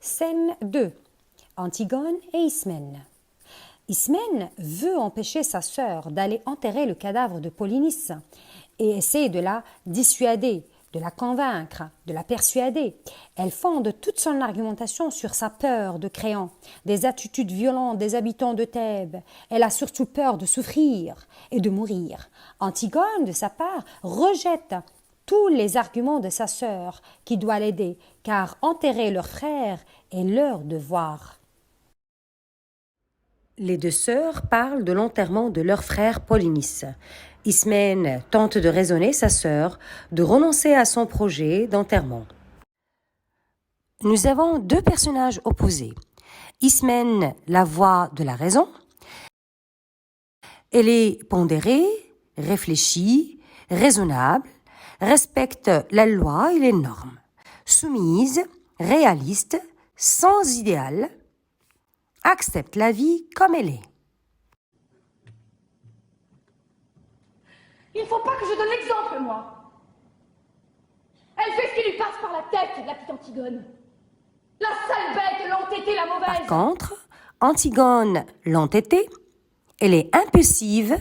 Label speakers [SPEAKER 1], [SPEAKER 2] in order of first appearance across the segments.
[SPEAKER 1] Scène 2. Antigone et Ismène. Ismène veut empêcher sa sœur d'aller enterrer le cadavre de Polynice et essaie de la dissuader, de la convaincre, de la persuader. Elle fonde toute son argumentation sur sa peur de Créon, des attitudes violentes des habitants de Thèbes. Elle a surtout peur de souffrir et de mourir. Antigone, de sa part, rejette tous les arguments de sa sœur qui doit l'aider, car enterrer leur frère est leur devoir. Les deux sœurs parlent de l'enterrement de leur frère Polynice. Ismène tente de raisonner sa sœur de renoncer à son projet d'enterrement. Nous avons deux personnages opposés. Ismène, la voix de la raison. Elle est pondérée, réfléchie, raisonnable, respecte la loi et les normes, soumise, réaliste, sans idéal, accepte la vie comme elle est.
[SPEAKER 2] Il ne faut pas que je donne l'exemple, moi. Elle fait ce qui lui passe par la tête, la petite Antigone. La sale bête, l'entêtée, la mauvaise.
[SPEAKER 1] Par contre, Antigone, l'entêtée, elle est impulsive,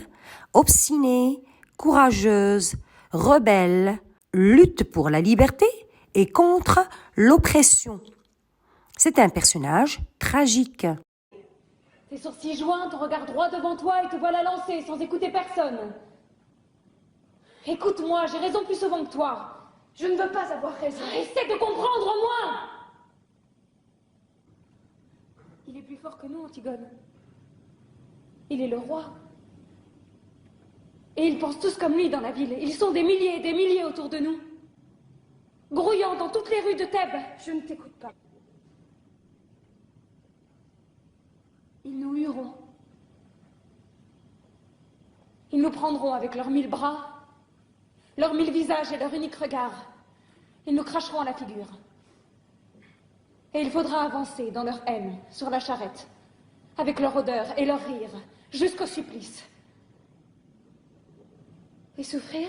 [SPEAKER 1] obstinée, courageuse, rebelle, lutte pour la liberté et contre l'oppression. C'est un personnage tragique.
[SPEAKER 2] Tes sourcils joints, ton regard droit devant toi et te voilà lancé sans écouter personne. Écoute-moi, j'ai raison plus souvent que toi. Je ne veux pas avoir raison. Essaie de comprendre au moins. Il est plus fort que nous, Antigone. Il est le roi. Et ils pensent tous comme lui dans la ville. Ils sont des milliers et des milliers autour de nous. Grouillant dans toutes les rues de Thèbes. Je ne t'écoute pas. Ils nous hueront. Ils nous prendront avec leurs 1000 bras, leurs 1000 visages et leur unique regard. Ils nous cracheront à la figure. Et il faudra avancer dans leur haine, sur la charrette, avec leur odeur et leur rire, jusqu'au supplice. Et souffrir?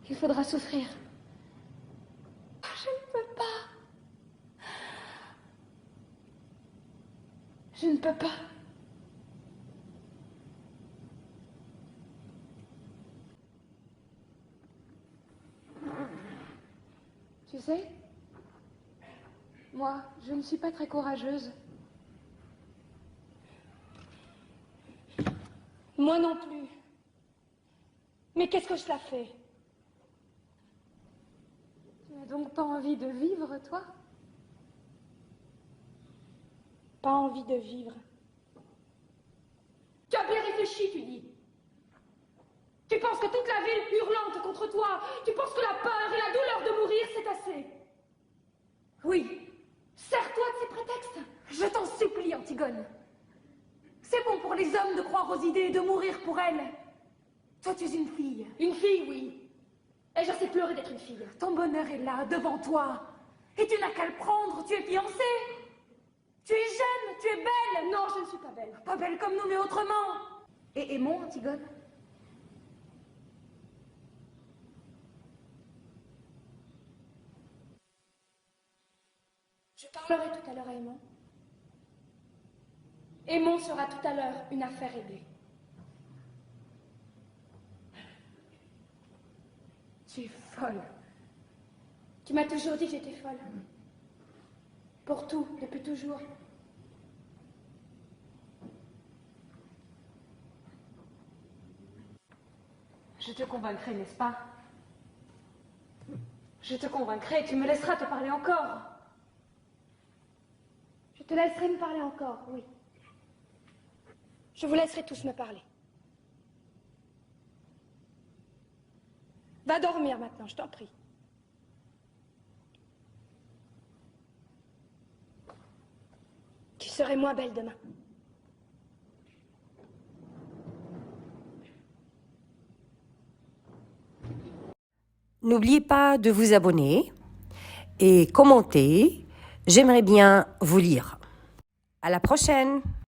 [SPEAKER 2] Il faudra souffrir. Je ne peux pas. Je ne peux pas. Tu sais, moi, je ne suis pas très courageuse. Moi non plus. Mais qu'est-ce que je la fais? Tu n'as donc pas envie de vivre, toi? Pas envie de vivre. Tu as bien réfléchi, tu dis. Tu penses que toute la ville hurlante contre toi, tu penses que la peur et la douleur de mourir, c'est assez. Oui, sers-toi de ces prétextes. Je t'en supplie, Antigone. C'est bon pour les hommes de croire aux idées et de mourir pour elles. Toi, tu es une fille. Une fille, oui. Et je sais pleurer d'être une fille. Ton bonheur est là, devant toi. Et tu n'as qu'à le prendre, tu es fiancée. Tu es jeune, tu es belle. Non, je ne suis pas belle. Pas belle comme nous, mais autrement. Et aimons, Antigone. Je parlerai tout à l'heure à Aimon. Aimon sera tout à l'heure une affaire réglée. Tu es folle. Tu m'as toujours dit que j'étais folle. Pour tout, depuis toujours. Je te convaincrai, n'est-ce pas? Je te convaincrai, tu me laisseras te parler encore. Je te laisserai me parler encore, oui. Je vous laisserai tous me parler. Va dormir maintenant, je t'en prie. Tu serais moins belle demain.
[SPEAKER 1] N'oubliez pas de vous abonner et commenter. J'aimerais bien vous lire. À la prochaine!